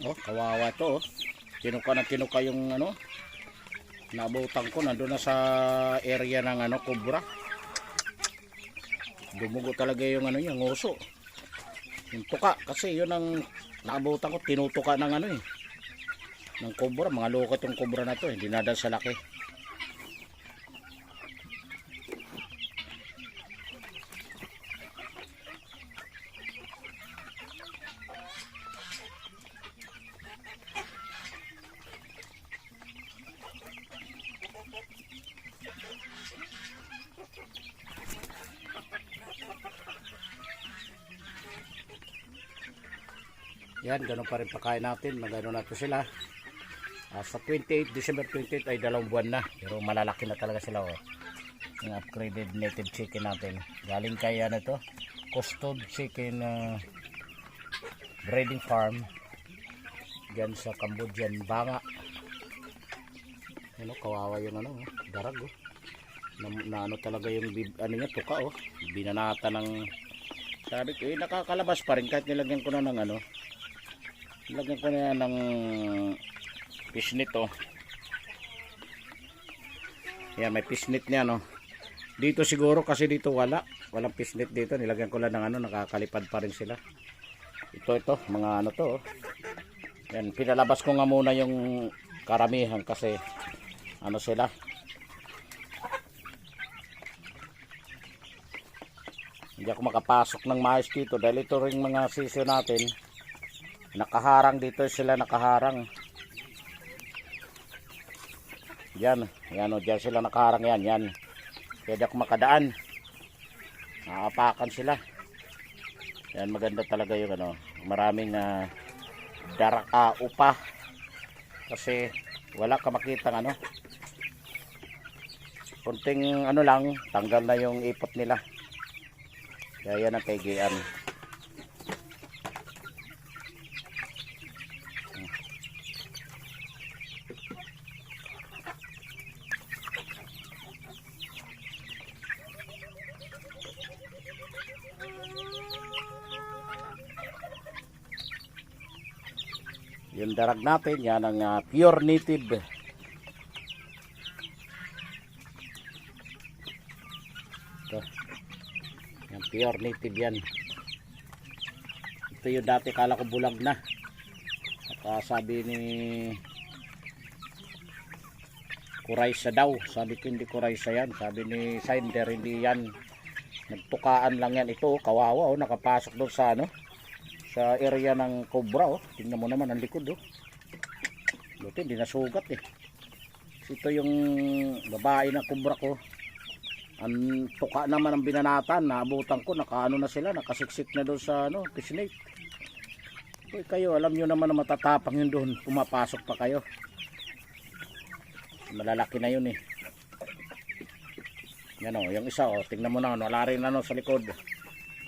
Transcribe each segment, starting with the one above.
Oh, kawawa to oh. Kinuka na kinuka yung ano. Naabutan ko nandun na sa area ng ano, cobra. Dumugo talaga yung ano niya, nguso. Yung tuka kasi yun ang naabutan ko, tinutuka ng ano eh. Ng cobra, mga loko tong cobra na to eh, dinadal sa laki. Yan, ganun pa rin pakain natin. Magano na to sila. Sa 28, December 28 ay 2 buwan na. Pero malalaki na talaga sila. Oh. Yung upgraded native chicken natin. Galing kay ano to, custod chicken breeding farm. Diyan sa Cambodian, Banga. Ano, kawawa yung ano, darag. Oh. Na ano talaga yung ano niya, tuka. Oh. Binanata ng, sabi ko, nakakalabas pa rin kahit nilagyan ko na ng ano. Lagyan ko na yan ng pisnit oh. Yan, may pisnit niya no. Dito siguro kasi dito walang pisnit dito. Nilagyan ko lang ng ano, nakakalipad pa rin sila. Ito mga ano to oh. Yan, pinalabas ko nga muna yung karamihan kasi ano sila. Hindi ako makapasok ng maayos dito dahil ito ring mga sisyo natin. Nakaharang dito sila, nakaharang. Yan o, dyan sila nakaharang yan. Kaya di ako makadaan. Naapakan sila. Yan, maganda talaga yung ano, maraming upa. Kasi wala ka makitang ano. Kunting ano lang, tanggal na yung ipot nila. Kaya yan ang kaigian. Yung darag natin, yan ang pure native. Ito. Yan, pure native yan. Ito yung dati kala ko bulag na. At sabi ni Kuraysa daw. Sabi ko hindi Kuraysa yan. Sabi ni Sinder hindi yan. Nagtukaan lang yan. Ito kawawa oh, nakapasok doon sa ano, sa area ng cobra oh. Tingnan mo naman ang likod oh. Buti hindi nasugat eh. Ito yung babae na cobra ko. Ang tuka naman ang binanatan, naabutan ko, nakaano na sila, nakasiksik na doon sa ano, pisnate. Eh kayo, alam nyo naman na matatapang yun doon, pumapasok pa kayo. Malalaki na yun eh. Yan oh, yung isa oh, tingnan mo na, wala rin ano sa likod.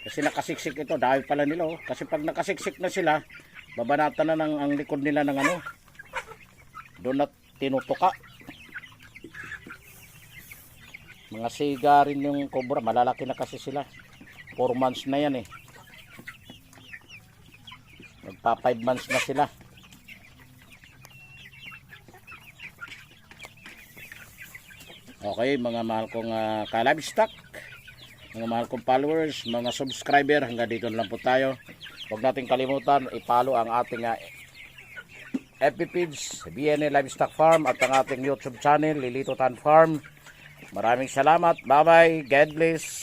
Kasi nakasiksik ito, dahil pala nila oh. Kasi pag nakasiksik na sila, babanatan na ng ang likod nila ng ano. Doon na tinutuka. Mga siga rin yung cobra, malalaki na kasi sila. 4 months na yan eh. Magpa 5 months na sila. Okay, mga mahal kong ka-livestock, mga mahal kong followers, mga subscriber, hanggang dito na lang po tayo. Huwag natin kalimutan, i-follow ang ating FB page, BNA Livestock Farm, at ang ating YouTube channel, Lilito Tan Farm. Maraming salamat. Bye-bye. God bless.